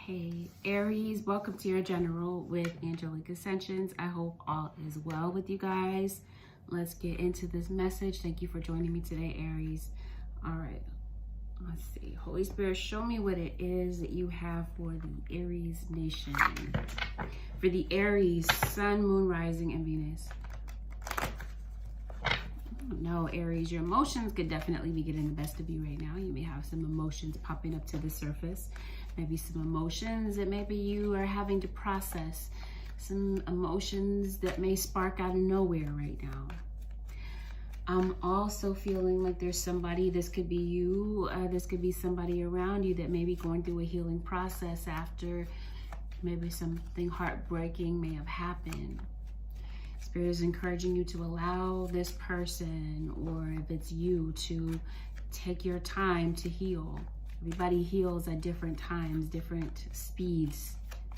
Hey Aries, welcome to your general with Angelic Ascensions. I hope all is well with you guys. Let's get into this message. Thank you for joining me today, Aries. All right, let's see. Holy Spirit, show me what it is that you have for the Aries nation. For the Aries, Sun, Moon, Rising, and Venus. No, Aries, your emotions could definitely be getting the best of you right now. You may have some emotions popping up to the surface. Maybe some emotions that maybe you are having to process. Some emotions that may spark out of nowhere right now. I'm also feeling like there's somebody, this could be you, this could be somebody around you that may be going through a healing process after maybe something heartbreaking may have happened. Spirit is encouraging you to allow this person, or if it's you, to take your time to heal. Everybody heals at different times, different speeds.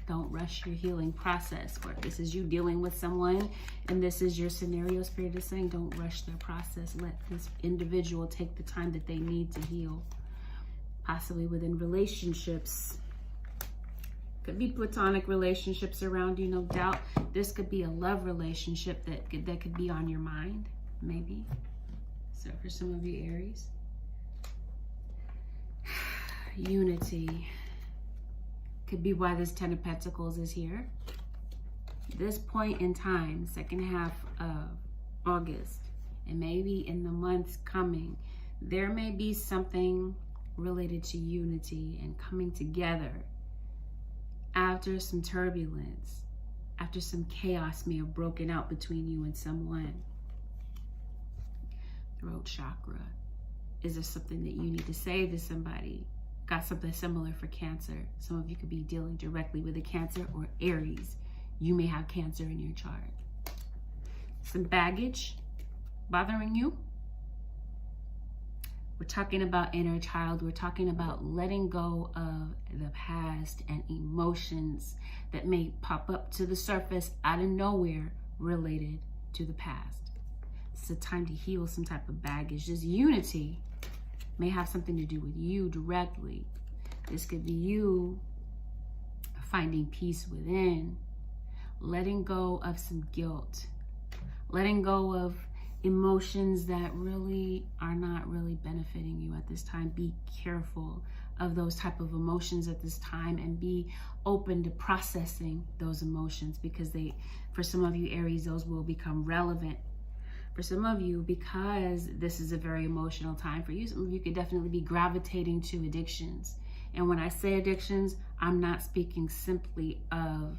Don't rush your healing process. Or if this is you dealing with someone and this is your scenario, Spirit is saying don't rush their process. Let this individual take the time that they need to heal. Possibly within relationships. Could be platonic relationships around you, no doubt. This could be a love relationship that could be on your mind, maybe. So for some of you, Aries. Unity could be why this 10 of Pentacles is here. This point in time, second half of August, and maybe in the months coming, there may be something related to unity and coming together after some turbulence, after some chaos may have broken out between you and someone. Throat chakra. Is there something that you need to say to somebody? Got something similar for Cancer. Some of you could be dealing directly with a Cancer, or Aries. You may have Cancer in your chart. Some baggage bothering you. We're talking about inner child. We're talking about letting go of the past and emotions that may pop up to the surface out of nowhere related to the past. It's a time to heal some type of baggage. This unity may have something to do with you directly. This could be you finding peace within, letting go of some guilt, letting go of emotions that really are not really benefiting you at this time. Be careful of those type of emotions at this time, and be open to processing those emotions, because for some of you, Aries, those will become relevant. For some of you, because this is a very emotional time for you, some of you could definitely be gravitating to addictions. And when I say addictions, I'm not speaking simply of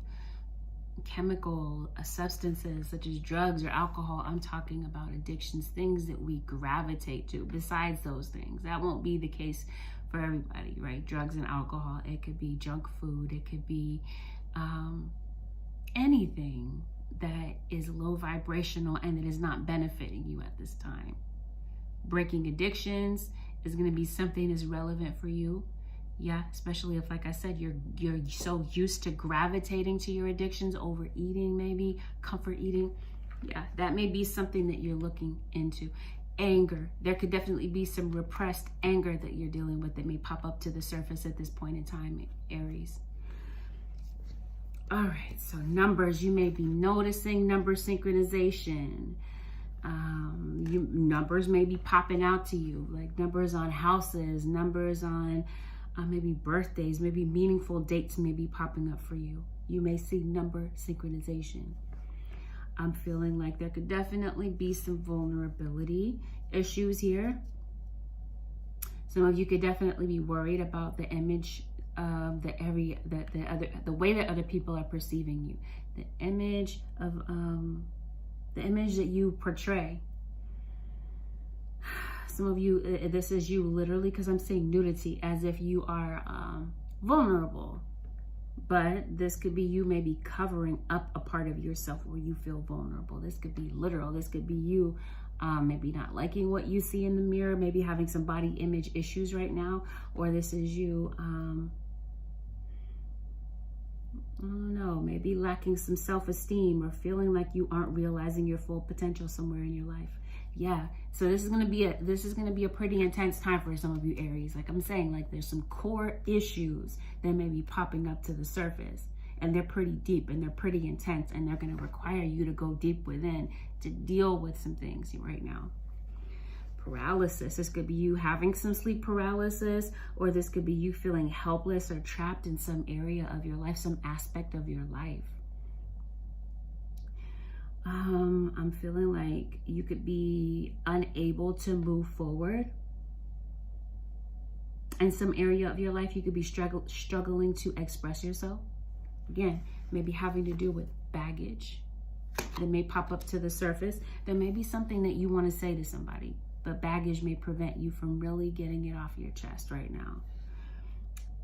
chemical substances such as drugs or alcohol. I'm talking about addictions, things that we gravitate to besides those things. That won't be the case for everybody, right? Drugs and alcohol. It could be junk food. It could be anything that is low vibrational and that is not benefiting you at this time. Breaking addictions is going to be something that's relevant for you. Yeah, especially if, like I said, you're so used to gravitating to your addictions, overeating, maybe comfort eating. Yeah, that may be something that you're looking into. Anger. There could definitely be some repressed anger that you're dealing with that may pop up to the surface at this point in time, Aries. All right, so numbers, you may be noticing number synchronization. Numbers may be popping out to you, like numbers on houses, numbers on maybe birthdays, maybe meaningful dates may be popping up for you. You may see number synchronization. I'm feeling like there could definitely be some vulnerability issues here. Some of you could definitely be worried about the image of the way that other people are perceiving you, the image that you portray. Some of you, this is you literally, because I'm saying nudity, as if you are vulnerable, but this could be you maybe covering up a part of yourself where you feel vulnerable. This could be literal. This could be you maybe not liking what you see in the mirror, maybe having some body image issues right now, or this is you I don't know, maybe lacking some self-esteem or feeling like you aren't realizing your full potential somewhere in your life. Yeah. So this is gonna be a pretty intense time for some of you Aries. Like I'm saying, like there's some core issues that may be popping up to the surface, and they're pretty deep and they're pretty intense, and they're gonna require you to go deep within to deal with some things right now. Paralysis. This could be you having some sleep paralysis, or this could be you feeling helpless or trapped in some area of your life, some aspect of your life. I'm feeling like you could be unable to move forward. In some area of your life, you could be struggling to express yourself. Again, maybe having to do with baggage that may pop up to the surface. There may be something that you want to say to somebody, but baggage may prevent you from really getting it off your chest right now.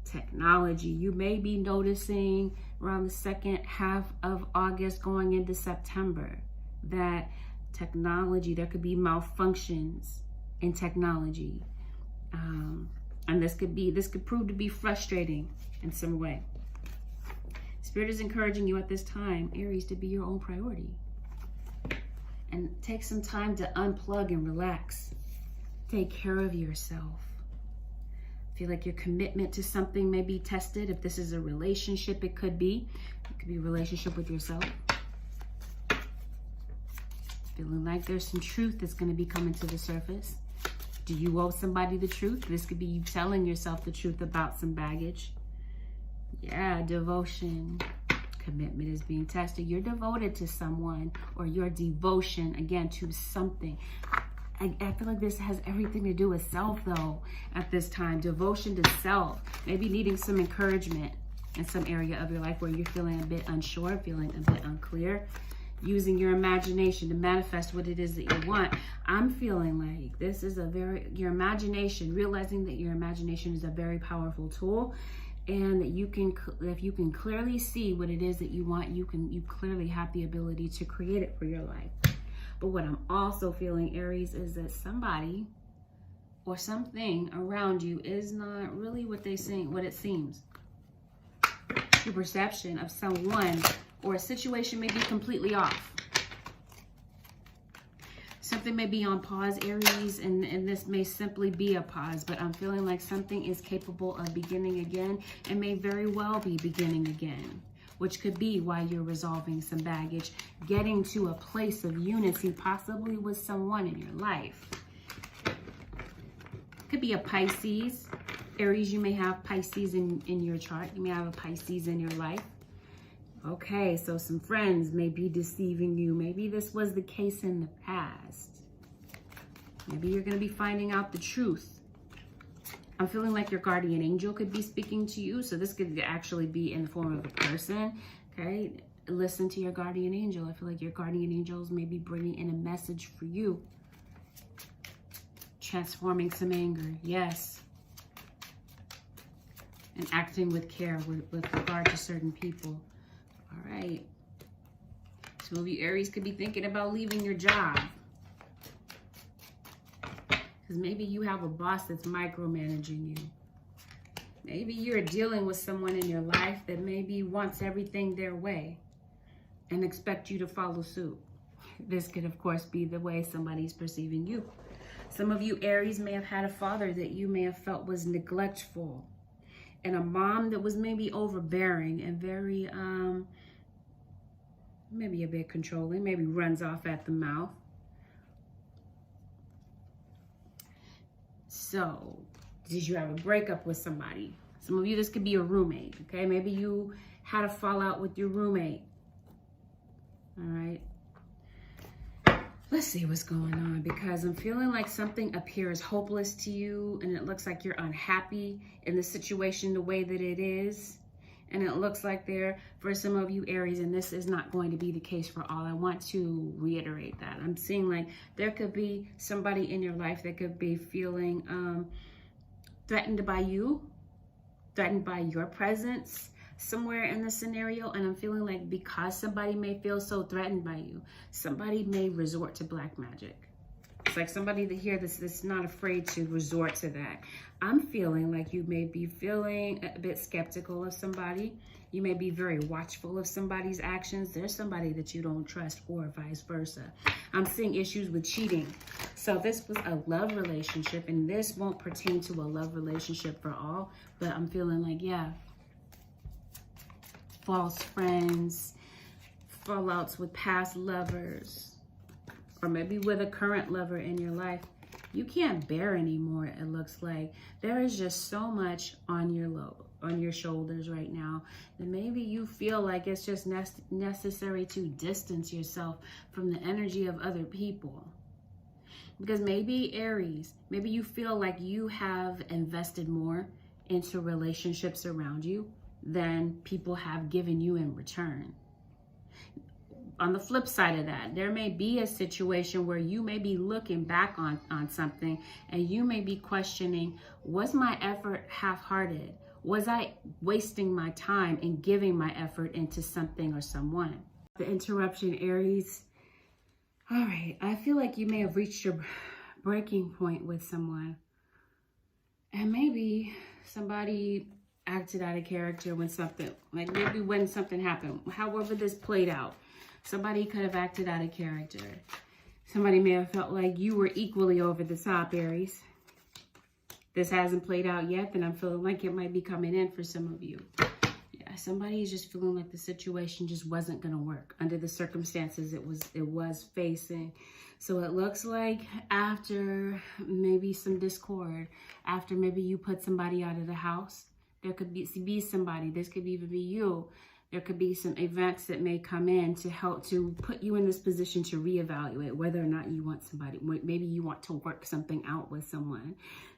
Technology. You may be noticing around the second half of August going into September that technology, there could be malfunctions in technology. And this could prove to be frustrating in some way. Spirit is encouraging you at this time, Aries, to be your own priority. And take some time to unplug and relax. Take care of yourself. Feel like your commitment to something may be tested. If this is a relationship, it could be a relationship with yourself. Feeling like there's some truth that's going to be coming to the surface. Do you owe somebody the truth? This could be you telling yourself the truth about some baggage. Yeah, devotion. Commitment is being tested. You're devoted to someone, or your devotion, again, to something. I feel like this has everything to do with self, though, at this time. Devotion to self. Maybe needing some encouragement in some area of your life where you're feeling a bit unsure, feeling a bit unclear. Using your imagination to manifest what it is that you want. I'm feeling like this is your imagination, realizing that your imagination is a very powerful tool, and that if you can clearly see what it is that you want, you clearly have the ability to create it for your life. But what I'm also feeling, Aries, is that somebody or something around you is not really what it seems. Your perception of someone or a situation may be completely off. Something may be on pause, Aries, and this may simply be a pause, but I'm feeling like something is capable of beginning again, and may very well be beginning again, which could be why you're resolving some baggage, getting to a place of unity, possibly with someone in your life. Could be a Pisces. Aries, you may have Pisces in your chart. You may have a Pisces in your life. Okay, so some friends may be deceiving you. Maybe this was the case in the past. Maybe you're going to be finding out the truth. I'm feeling like your guardian angel could be speaking to you. So this could actually be in the form of a person. Okay, listen to your guardian angel. I feel like your guardian angels may be bringing in a message for you. Transforming some anger. Yes. And acting with care with regard to certain people. All right. Some of you Aries could be thinking about leaving your job. Because maybe you have a boss that's micromanaging you. Maybe you're dealing with someone in your life that maybe wants everything their way and expect you to follow suit. This could, of course, be the way somebody's perceiving you. Some of you Aries may have had a father that you may have felt was neglectful, and a mom that was maybe overbearing and very, maybe a bit controlling, maybe runs off at the mouth. So, did you have a breakup with somebody? Some of you, this could be a roommate, okay? Maybe you had a fallout with your roommate. All right. Let's see what's going on, because I'm feeling like something appears hopeless to you, and it looks like you're unhappy in the situation the way that it is. And it looks like for some of you Aries, and this is not going to be the case for all. I want to reiterate that. I'm seeing like there could be somebody in your life that could be feeling threatened by you, threatened by your presence somewhere in the scenario. And I'm feeling like because somebody may feel so threatened by you, somebody may resort to black magic. It's like somebody that here that's not afraid to resort to that. I'm feeling like you may be feeling a bit skeptical of somebody. You may be very watchful of somebody's actions. There's somebody that you don't trust, or vice versa. I'm seeing issues with cheating. So this was a love relationship, and this won't pertain to a love relationship for all, but I'm feeling like, yeah, false friends, fallouts with past lovers, or maybe with a current lover in your life. You can't bear anymore, it looks like. There is just so much on your shoulders right now that maybe you feel like it's just necessary to distance yourself from the energy of other people. Because maybe Aries, maybe you feel like you have invested more into relationships around you than people have given you in return. On the flip side of that, there may be a situation where you may be looking back on something and you may be questioning, was my effort half-hearted? Was I wasting my time in giving my effort into something or someone? The interruption, Aries. All right, I feel like you may have reached your breaking point with someone. And maybe somebody acted out of character when something happened. However this played out. Somebody could have acted out of character. Somebody may have felt like you were equally over the top, Aries. This hasn't played out yet, then I'm feeling like it might be coming in for some of you. Yeah, somebody is just feeling like the situation just wasn't going to work under the circumstances it was facing. So it looks like after maybe some discord, after maybe you put somebody out of the house, there could be somebody, this could even be you. There could be some events that may come in to help to put you in this position to reevaluate whether or not you want somebody. Maybe you want to work something out with someone.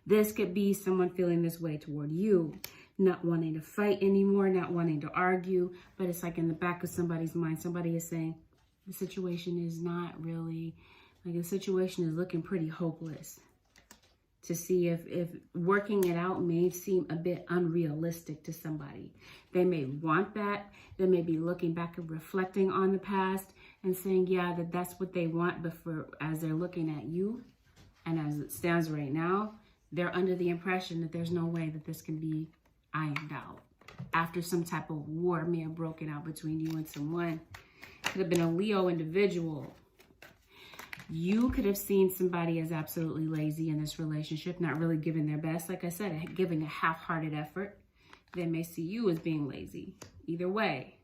This could be someone feeling this way toward you, not wanting to fight anymore, not wanting to argue, but it's like in the back of somebody's mind, somebody is saying, the situation is not really, like the situation is looking pretty hopeless. To see if working it out may seem a bit unrealistic to somebody. They may want that. They may be looking back and reflecting on the past and saying, yeah, that's what they want. But as they're looking at you and as it stands right now, they're under the impression that there's no way that this can be ironed out. After some type of war may have broken out between you and someone. Could have been a Leo individual. You could have seen somebody as absolutely lazy in this relationship, not really giving their best. Like I said, giving a half-hearted effort. They may see you as being lazy. Either way.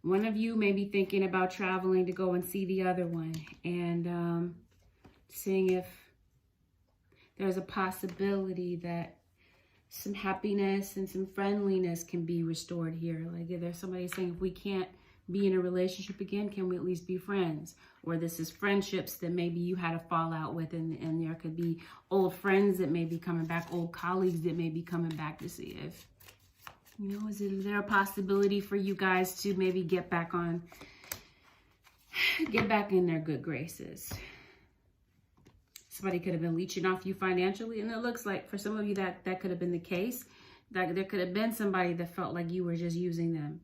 One of you may be thinking about traveling to go and see the other one. And seeing if there's a possibility that some happiness and some friendliness can be restored here. Like if there's somebody saying, if we can't be in a relationship again, can we at least be friends? Or this is friendships that maybe you had a fallout with, and there could be old friends that may be coming back, old colleagues that may be coming back to see if, you know, is there a possibility for you guys to maybe get back in their good graces? Somebody could have been leeching off you financially, and it looks like for some of you that could have been the case. That there could have been somebody that felt like you were just using them,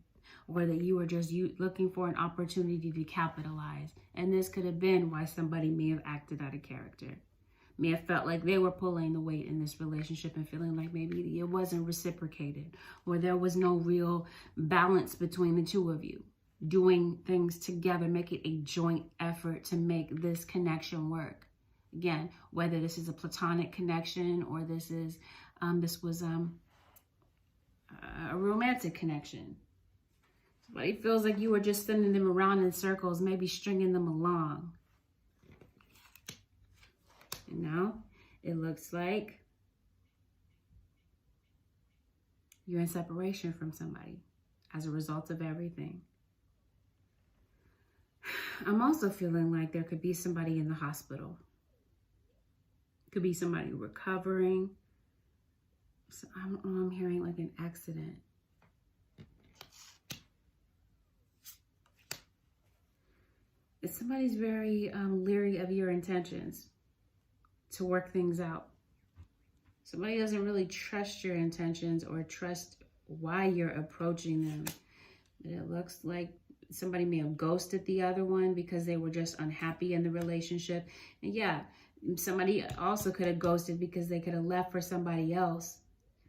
or that you were just looking for an opportunity to capitalize. And this could have been why somebody may have acted out of character. May have felt like they were pulling the weight in this relationship and feeling like maybe it wasn't reciprocated, or there was no real balance between the two of you. Doing things together, making a joint effort to make this connection work. Again, whether this is a platonic connection or this was a romantic connection. But it feels like you were just sending them around in circles, maybe stringing them along. And now it looks like you're in separation from somebody as a result of everything. I'm also feeling like there could be somebody in the hospital. Could be somebody recovering. So I'm hearing like an accident. If somebody's very leery of your intentions to work things out. Somebody doesn't really trust your intentions or trust why you're approaching them. But it looks like somebody may have ghosted the other one because they were just unhappy in the relationship. And yeah, somebody also could have ghosted because they could have left for somebody else.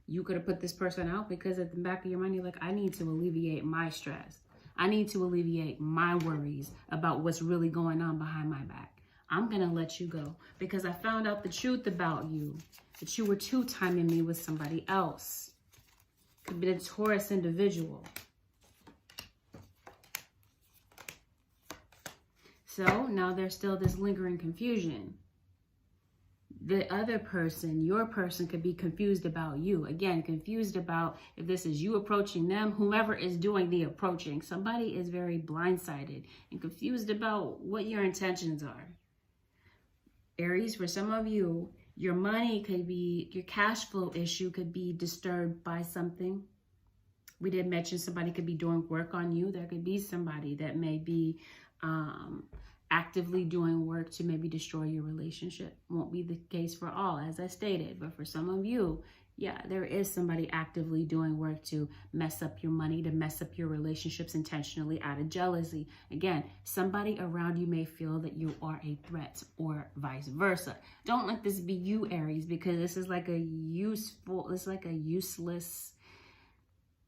You could have put this person out because at the back of your mind, you're like, I need to alleviate my stress. I need to alleviate my worries about what's really going on behind my back. I'm going to let you go because I found out the truth about you, that you were two-timing me with somebody else. Could be a Taurus individual. So now there's still this lingering confusion. The other person, your person, could be confused about you. Again, confused about if this is you approaching them, whomever is doing the approaching. Somebody is very blindsided and confused about what your intentions are. Aries, for some of you, your money could be, your cash flow issue could be disturbed by something. We did mention somebody could be doing work on you. There could be somebody that may be actively doing work to maybe destroy your relationship. Won't be the case for all, as I stated, but for some of you, yeah, there is somebody actively doing work to mess up your money, to mess up your relationships intentionally out of jealousy. Again, somebody around you may feel that you are a threat or vice versa. Don't let this be you, Aries, because this is like a useless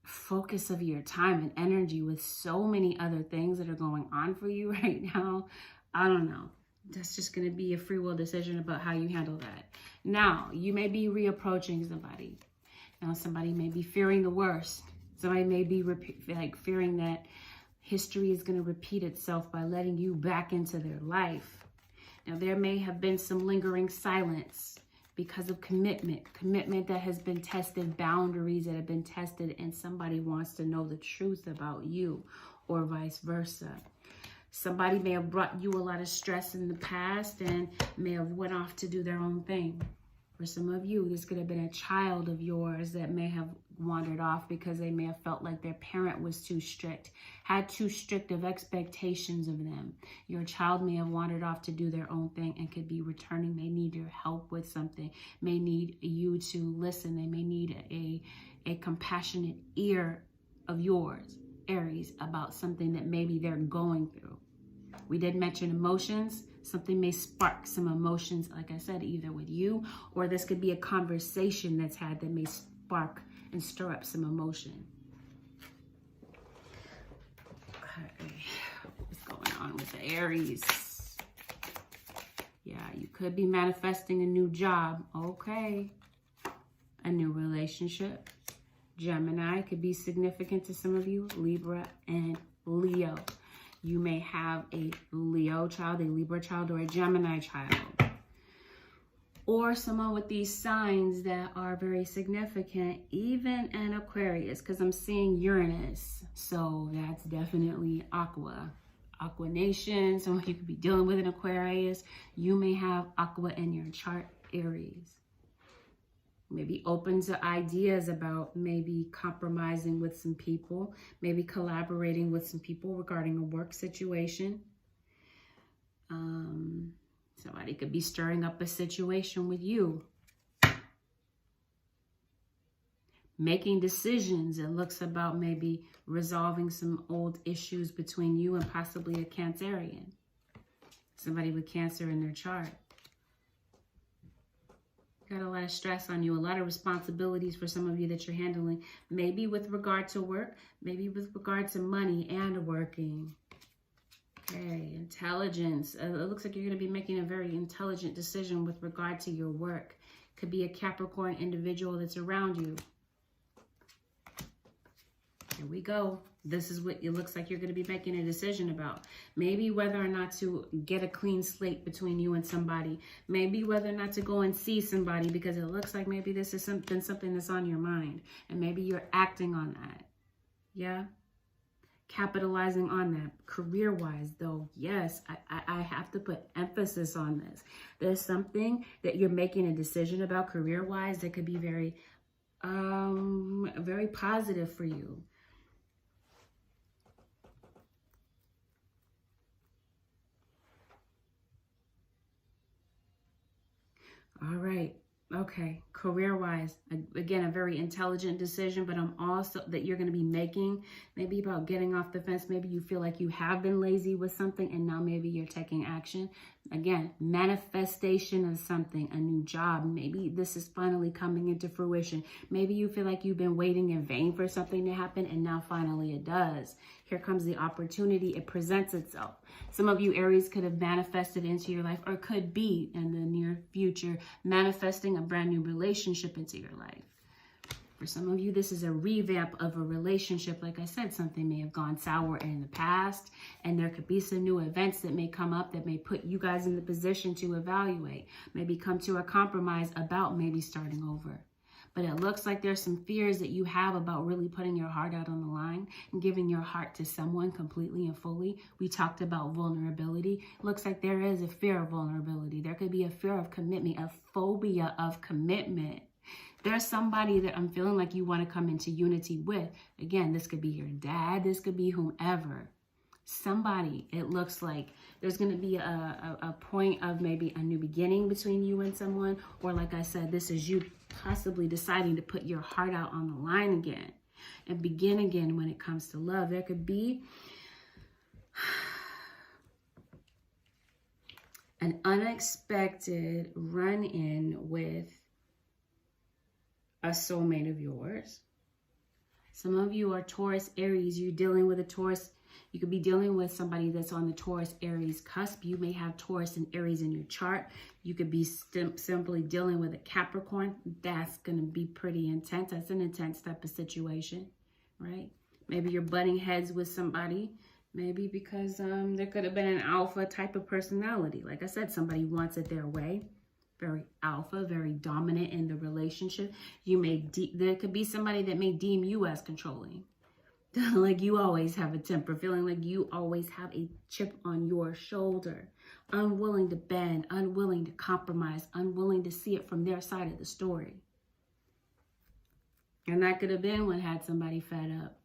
focus of your time and energy with so many other things that are going on for you right now. I don't know. That's just going to be a free will decision about how you handle that. Now, you may be reapproaching somebody. Now, somebody may be fearing the worst. Somebody may be fearing that history is going to repeat itself by letting you back into their life. Now, there may have been some lingering silence because of commitment that has been tested, boundaries that have been tested, and somebody wants to know the truth about you, or vice versa. Somebody may have brought you a lot of stress in the past and may have went off to do their own thing. For some of you, this could have been a child of yours that may have wandered off because they may have felt like their parent was too strict, had too strict of expectations of them. Your child may have wandered off to do their own thing and could be returning, may need your help with something, may need you to listen. They may need a compassionate ear of yours, Aries, about something that maybe they're going through. We did mention emotions. Something may spark some emotions, like I said, either with you, or this could be a conversation that's had that may spark and stir up some emotion. Okay, what's going on with the Aries? Yeah, you could be manifesting a new job. Okay, a new relationship. Gemini could be significant to some of you. Libra and Leo. You may have a Leo child, a Libra child, or a Gemini child. Or someone with these signs that are very significant, even an Aquarius, because I'm seeing Uranus. So that's definitely Aqua. Aqua Nation, someone you could be dealing with an Aquarius. You may have Aqua in your chart, Aries. Maybe open to ideas about maybe compromising with some people, maybe collaborating with some people regarding a work situation. Somebody could be stirring up a situation with you. Making decisions. It looks about maybe resolving some old issues between you and possibly a Cancerian. Somebody with Cancer in their chart. Got a lot of stress on you, a lot of responsibilities for some of you that you're handling, maybe with regard to work, maybe with regard to money and working. Okay, intelligence. It looks like you're going to be making a very intelligent decision with regard to your work. Could be a Capricorn individual that's around you. Here we go. This is what it looks like you're going to be making a decision about. Maybe whether or not to get a clean slate between you and somebody. Maybe whether or not to go and see somebody, because it looks like maybe this is something that's on your mind. And maybe you're acting on that. Yeah? Capitalizing on that. Career-wise, though, yes, I have to put emphasis on this. There's something that you're making a decision about career-wise that could be very positive for you. All right. Okay, career-wise, again, a very intelligent decision, but I'm also that you're going to be making, maybe about getting off the fence. Maybe you feel like you have been lazy with something and now maybe you're taking action. Again, manifestation of something, a new job. Maybe this is finally coming into fruition. Maybe you feel like you've been waiting in vain for something to happen and now finally it does. Here comes the opportunity. It presents itself. Some of you Aries could have manifested into your life or could be in the near future manifesting a brand new relationship into your life. For some of you, this is a revamp of a relationship. Like I said, something may have gone sour in the past, and there could be some new events that may come up that may put you guys in the position to evaluate, maybe come to a compromise about maybe starting over. But it looks like there's some fears that you have about really putting your heart out on the line and giving your heart to someone completely and fully. We talked about vulnerability. It looks like there is a fear of vulnerability. There could be a fear of commitment, a phobia of commitment. There's somebody that I'm feeling like you want to come into unity with. Again, this could be your dad. This could be whomever. Somebody, it looks like there's going to be a point of maybe a new beginning between you and someone. Or like I said, this is you possibly deciding to put your heart out on the line again and begin again when it comes to love. There could be an unexpected run-in with a soulmate of yours. Some of you are Taurus, Aries. You're dealing with a Taurus. You could be dealing with somebody that's on the Taurus, Aries cusp. You may have Taurus and Aries in your chart. You could be simply dealing with a Capricorn. That's going to be pretty intense. That's an intense type of situation, right? Maybe you're butting heads with somebody. Maybe because there could have been an alpha type of personality. Like I said, somebody wants it their way. Very alpha, very dominant in the relationship. There could be somebody that may deem you as controlling. Like you always have a temper, feeling like you always have a chip on your shoulder. Unwilling to bend, unwilling to compromise, unwilling to see it from their side of the story. And that could have been what had somebody fed up.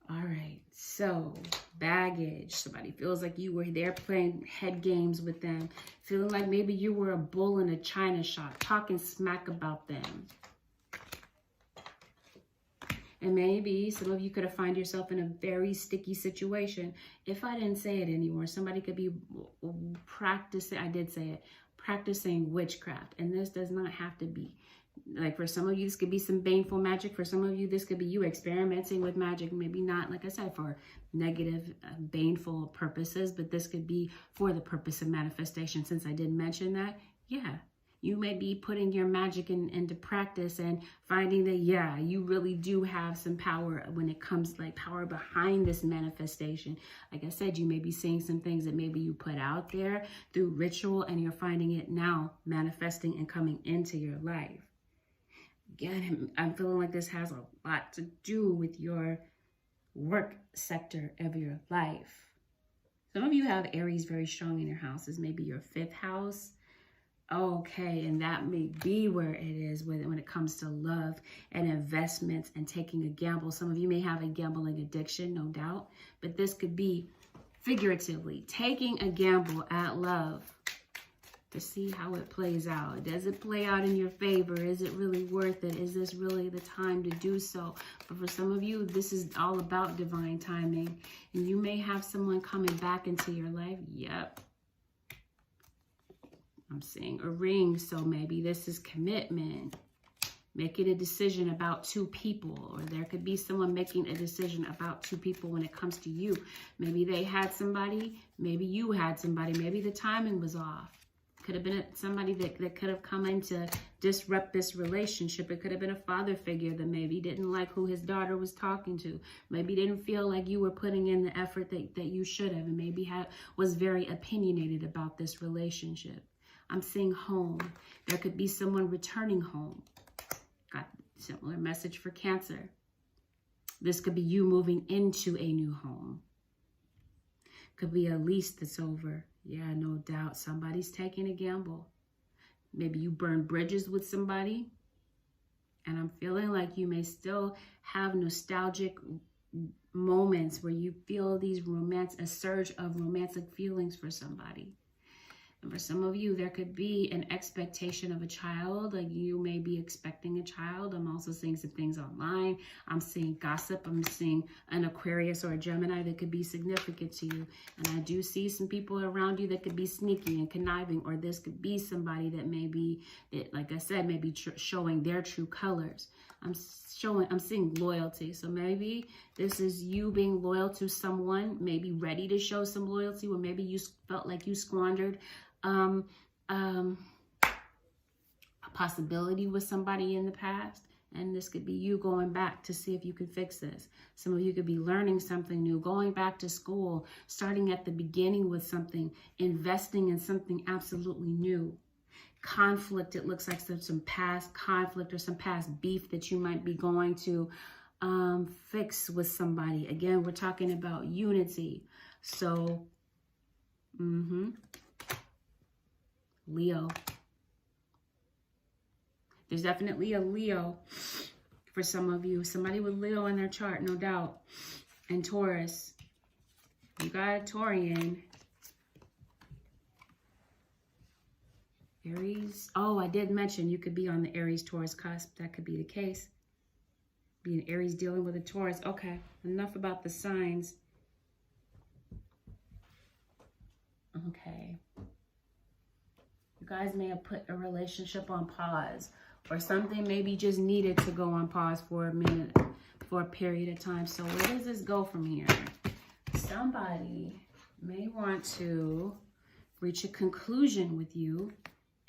All right, so baggage. Somebody feels like you were there playing head games with them. Feeling like maybe you were a bull in a china shop, talking smack about them. And maybe some of you could have found yourself in a very sticky situation. If I didn't say it anymore, somebody could be practicing, I did say it, practicing witchcraft. And this does not have to be. Like for some of you, this could be some baneful magic. For some of you, this could be you experimenting with magic. Maybe not, like I said, for negative, baneful purposes, but this could be for the purpose of manifestation. Since I did mention that, yeah, you may be putting your magic into practice and finding that, yeah, you really do have some power when it comes, like power behind this manifestation. Like I said, you may be seeing some things that maybe you put out there through ritual and you're finding it now manifesting and coming into your life. Again, I'm feeling like this has a lot to do with your work sector of your life. Some of you have Aries very strong in your houses, maybe your 5th house. Okay, and that may be where it is when it comes to love and investments and taking a gamble. Some of you may have a gambling addiction, no doubt, but this could be figuratively taking a gamble at love to see how it plays out. Does it play out in your favor? Is it really worth it? Is this really the time to do so? But for some of you, this is all about divine timing. And you may have someone coming back into your life. Yep. I'm seeing a ring. So maybe this is commitment. Making a decision about 2 people. Or there could be someone making a decision about 2 people when it comes to you. Maybe they had somebody. Maybe you had somebody. Maybe the timing was off. Could have been somebody that could have come in to disrupt this relationship. It could have been a father figure that maybe didn't like who his daughter was talking to. Maybe didn't feel like you were putting in the effort that you should have. And maybe was very opinionated about this relationship. I'm seeing home. There could be someone returning home. Got a similar message for Cancer. This could be you moving into a new home. Could be a lease that's over. Yeah, no doubt. Somebody's taking a gamble. Maybe you burn bridges with somebody. And I'm feeling like you may still have nostalgic moments where you feel a surge of romantic feelings for somebody. And for some of you, there could be an expectation of a child. Like you may be expecting a child. I'm also seeing some things online. I'm seeing gossip. I'm seeing an Aquarius or a Gemini that could be significant to you. And I do see some people around you that could be sneaky and conniving, or this could be somebody that may be, that, like I said, may be showing their true colors. I'm seeing loyalty. So maybe this is you being loyal to someone, maybe ready to show some loyalty, or maybe you felt like you squandered a possibility with somebody in the past. And this could be you going back to see if you can fix this. Some of you could be learning something new, going back to school, starting at the beginning with something, investing in something absolutely new. Conflict, it looks like some past conflict or some past beef that you might be going to fix with somebody. Again, we're talking about unity. So, Leo. There's definitely a Leo for some of you. Somebody with Leo in their chart, no doubt. And Taurus. You got a Taurian. Aries. Oh, I did mention you could be on the Aries-Taurus cusp. That could be the case. Be an Aries dealing with a Taurus. Okay, enough about the signs. Okay. You guys may have put a relationship on pause, or something maybe just needed to go on pause for a minute, for a period of time. So where does this go from here? Somebody may want to reach a conclusion with you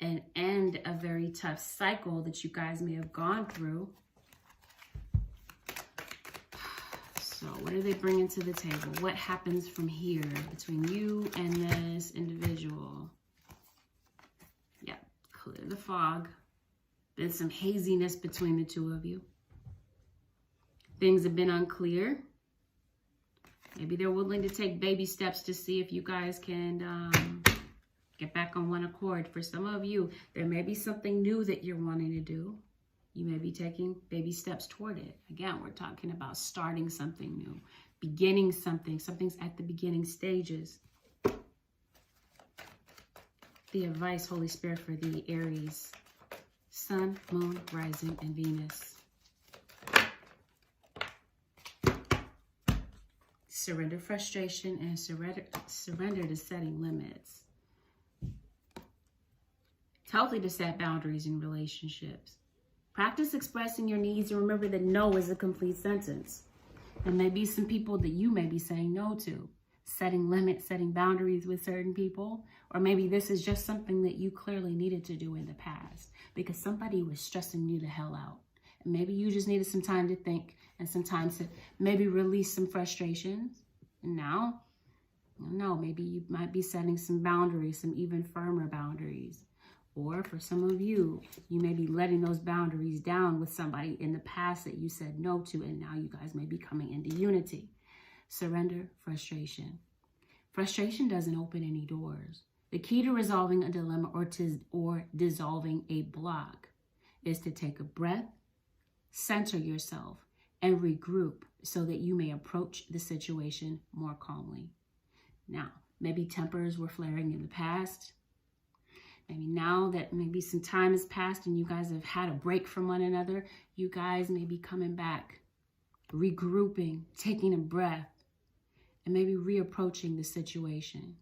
and end a very tough cycle that you guys may have gone through. So what do they bring into the table? What happens from here between you and this individual? Yeah, clear the fog. There's some haziness between the two of you. Things have been unclear. Maybe they're willing to take baby steps to see if you guys can get back on one accord. For some of you, there may be something new that you're wanting to do. You may be taking baby steps toward it. Again, we're talking about starting something new, beginning something. Something's at the beginning stages. The advice, Holy Spirit, for the Aries. Sun, Moon, Rising, and Venus. Surrender frustration and surrender to setting limits. It's healthy to set boundaries in relationships. Practice expressing your needs, and remember that no is a complete sentence. There may be some people that you may be saying no to. Setting limits, setting boundaries with certain people. Or maybe this is just something that you clearly needed to do in the past because somebody was stressing you the hell out. And maybe you just needed some time to think and some time to maybe release some frustrations. And now, I don't know, maybe you might be setting some boundaries, some even firmer boundaries. Or for some of you, you may be letting those boundaries down with somebody in the past that you said no to, and now you guys may be coming into unity. Surrender frustration. Frustration doesn't open any doors. The key to resolving a dilemma or dissolving a block is to take a breath, center yourself, and regroup so that you may approach the situation more calmly. Now, maybe tempers were flaring in the past. Maybe now that maybe some time has passed and you guys have had a break from one another, you guys may be coming back, regrouping, taking a breath, and maybe reapproaching the situation.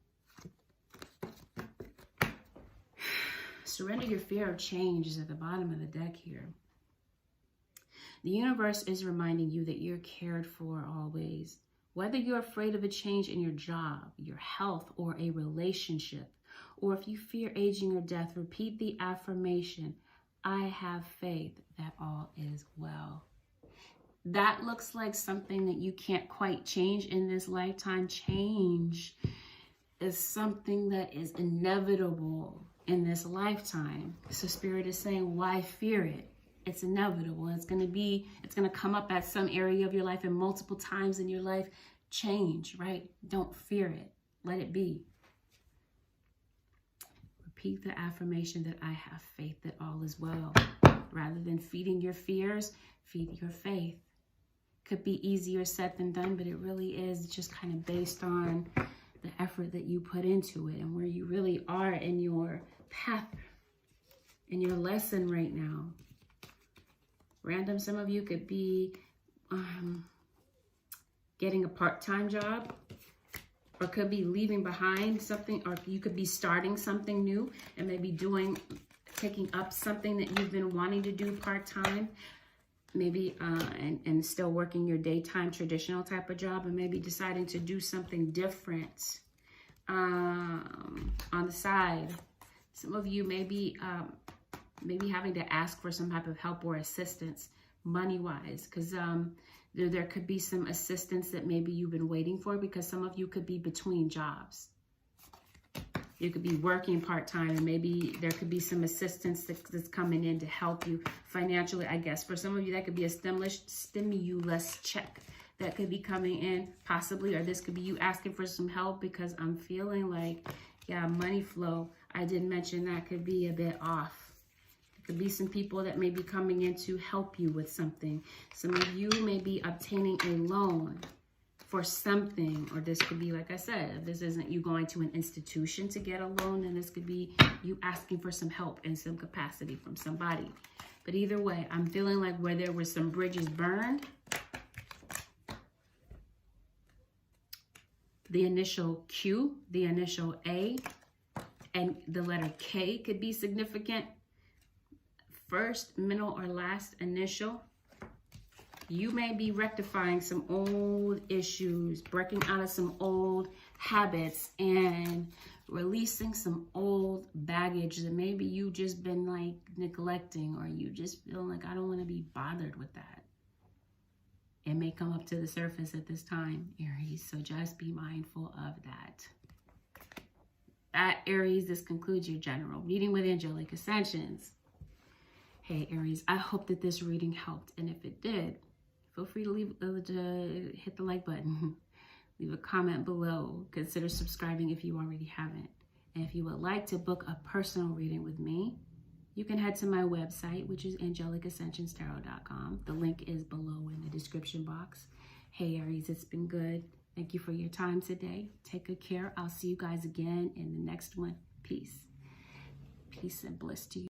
Surrender your fear of change is at the bottom of the deck here. The universe is reminding you that you're cared for always. Whether you're afraid of a change in your job, your health, or a relationship, or if you fear aging or death, repeat the affirmation, I have faith that all is well. That looks like something that you can't quite change in this lifetime. Change is something that is inevitable in this lifetime. So Spirit is saying, why fear it? It's inevitable. It's going to come up at some area of your life and multiple times in your life. Change, right? Don't fear it. Let it be. Repeat the affirmation that I have faith that all is well. Rather than feeding your fears, feed your faith. Could be easier said than done, but it really is just kind of based on the effort that you put into it and where you really are in your path, in your lesson right now. Random, some of you could be getting a part-time job, or could be leaving behind something, or you could be starting something new and maybe taking up something that you've been wanting to do part-time, maybe and still working your daytime traditional type of job, and maybe deciding to do something different on the side. Some of you maybe having to ask for some type of help or assistance money-wise, because there could be some assistance that maybe you've been waiting for, because some of you could be between jobs. You could be working part-time, and maybe there could be some assistance that's coming in to help you financially, I guess. For some of you, that could be a stimulus check that could be coming in, possibly, or this could be you asking for some help, because I'm feeling like, yeah, money flow, I did mention that could be a bit off. Could be some people that may be coming in to help you with something. Some of you may be obtaining a loan for something, or this could be, like I said, if this isn't you going to an institution to get a loan, and this could be you asking for some help in some capacity from somebody. But either way, I'm feeling like where there were some bridges burned, the initial Q, the initial A, and the letter K could be significant. First, middle, or last initial. You may be rectifying some old issues, breaking out of some old habits, and releasing some old baggage that maybe you just been like neglecting, or you just feel like, I don't want to be bothered with that. It may come up to the surface at this time, Aries, so just be mindful of that. Aries, this concludes your general reading with Angelic Ascensions. Hey Aries, I hope that this reading helped, and if it did, feel free to hit the like button, leave a comment below, consider subscribing if you already haven't. And if you would like to book a personal reading with me, you can head to my website, which is AngelicAscensionsTarot.com. The link is below in the description box. Hey Aries, it's been good. Thank you for your time today. Take good care. I'll see you guys again in the next one. Peace. Peace and bliss to you.